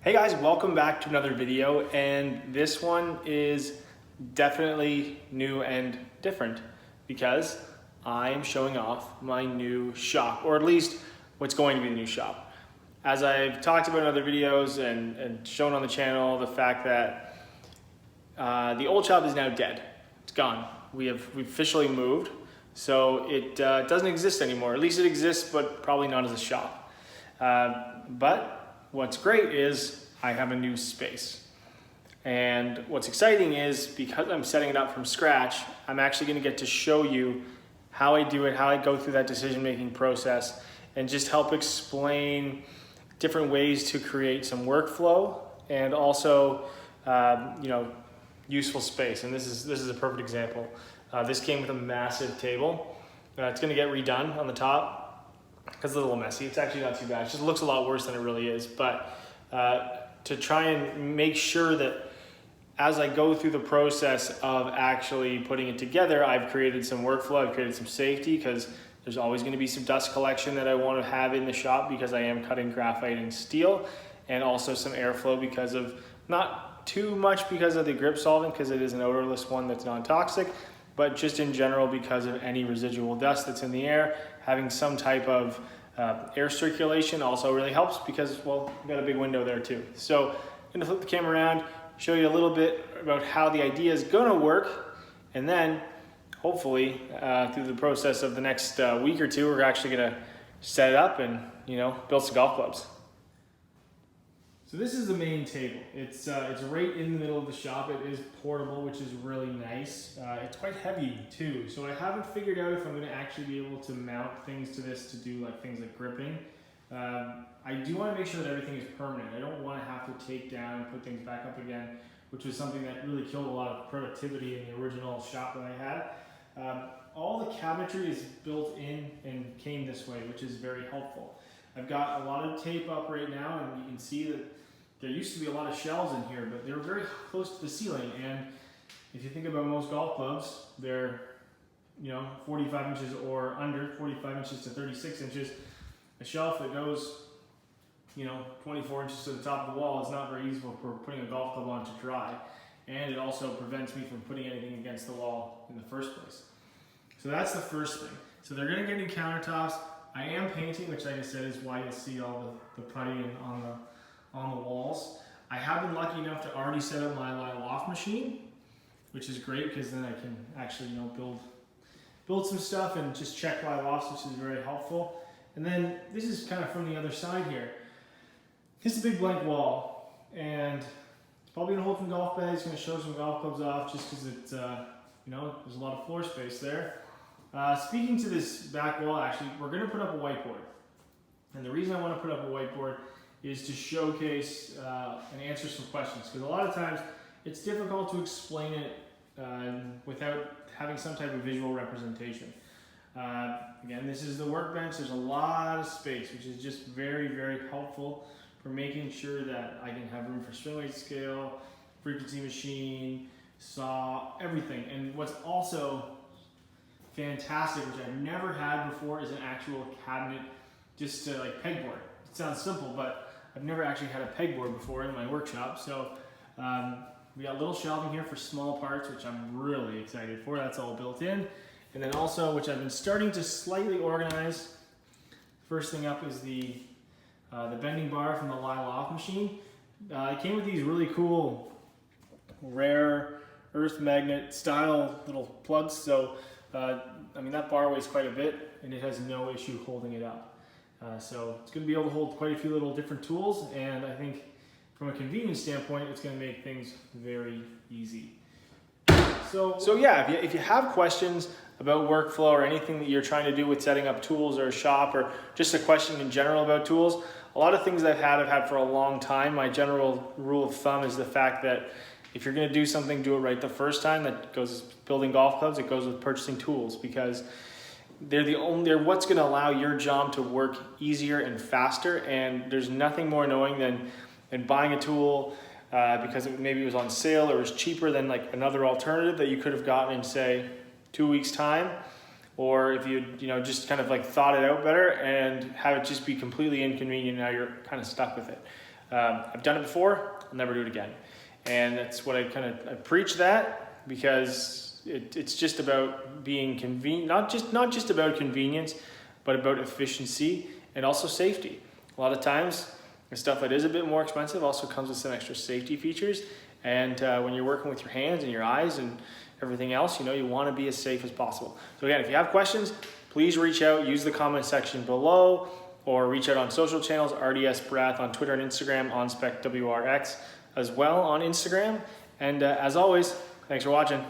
Hey guys, welcome back to another video, and this one is definitely new and different because I'm showing off my new shop, or at least what's going to be the new shop. As I've talked about in other videos and shown on the channel, the fact that the old shop is now dead. It's gone. We've officially moved, so it doesn't exist anymore. At least it exists, but probably not as a shop. But what's great is I have a new space. And what's exciting is because I'm setting it up from scratch, I'm actually going to get to show you how I do it, how I go through that decision-making process, and just help explain different ways to create some workflow and also, useful space. And this is a perfect example. This came with a massive table. It's going to get redone on the top because it's a little messy. It's actually not too bad. It just looks a lot worse than it really is. But to try and make sure that as I go through the process of actually putting it together, I've created some workflow, I've created some safety, because there's always going to be some dust collection that I want to have in the shop because I am cutting graphite and steel, and also some airflow because of, not too much because of the grip solvent, because it is an odorless one that's non-toxic, but just in general because of any residual dust that's in the air. Having some type of air circulation also really helps because, well, we've got a big window there too. So I'm gonna flip the camera around, show you a little bit about how the idea is gonna work, and then hopefully through the process of the next week or two, we're actually gonna set it up and build some golf clubs. So this is the main table. It's right in the middle of the shop. It is portable, which is really nice. It's quite heavy too, so I haven't figured out if I'm going to actually be able to mount things to this to do things like gripping. I do want to make sure that everything is permanent. I don't want to have to take down and put things back up again, which was something that really killed a lot of productivity in the original shop that I had. All the cabinetry is built in and came this way, which is very helpful. I've got a lot of tape up right now, and you can see that there used to be a lot of shelves in here, but they were very close to the ceiling. And if you think about most golf clubs, they're 45 inches or under, 45 inches to 36 inches. A shelf that goes 24 inches to the top of the wall is not very easy for putting a golf club on to dry. And it also prevents me from putting anything against the wall in the first place. So that's the first thing. So they're going to get new countertops. I am painting, which like I said is why you see all the putty on the walls. I have been lucky enough to already set up my loft machine, which is great because then I can actually build some stuff and just check my lofts, which is very helpful. And then this is kind of from the other side here. This is a big blank wall, and it's probably gonna hold some golf bags. Gonna show some golf clubs off just because it's there's a lot of floor space there. Speaking to this back wall, actually, we're going to put up a whiteboard. And the reason I want to put up a whiteboard is to showcase and answer some questions. Because a lot of times it's difficult to explain it without having some type of visual representation. Again, this is the workbench. There's a lot of space, which is just very, very helpful for making sure that I can have room for swing weight scale, frequency machine, saw, everything. And what's also fantastic, which I've never had before, is an actual cabinet, just to pegboard. It sounds simple, but I've never actually had a pegboard before in my workshop. So we got little shelving here for small parts, which I'm really excited for. That's all built in. And then also, which I've been starting to slightly organize, first thing up is the bending bar from the loft machine. It came with these really cool, rare earth magnet style little plugs. So that bar weighs quite a bit, and it has no issue holding it up. So it's going to be able to hold quite a few little different tools, and I think from a convenience standpoint, it's going to make things very easy. So yeah, if you have questions about workflow or anything that you're trying to do with setting up tools or a shop, or just a question in general about tools, a lot of things I've had for a long time. My general rule of thumb is the fact that if you're going to do something, do it right the first time. That goes building golf clubs. It goes with purchasing tools, because they're what's going to allow your job to work easier and faster. And there's nothing more annoying than buying a tool because maybe it was on sale or it was cheaper than another alternative that you could have gotten in, say, 2 weeks time, or if you just kind of thought it out better, and have it just be completely inconvenient. Now you're kind of stuck with it. I've done it before, I'll never do it again. And that's what I preach that, because it's just about being convenient, not just about convenience, but about efficiency and also safety. A lot of times, the stuff that is a bit more expensive also comes with some extra safety features. And when you're working with your hands and your eyes and everything else, you want to be as safe as possible. So again, if you have questions, please reach out, use the comment section below, or reach out on social channels, RDS Barath on Twitter and Instagram, OnSpecWRX as well on Instagram. And as always, thanks for watching.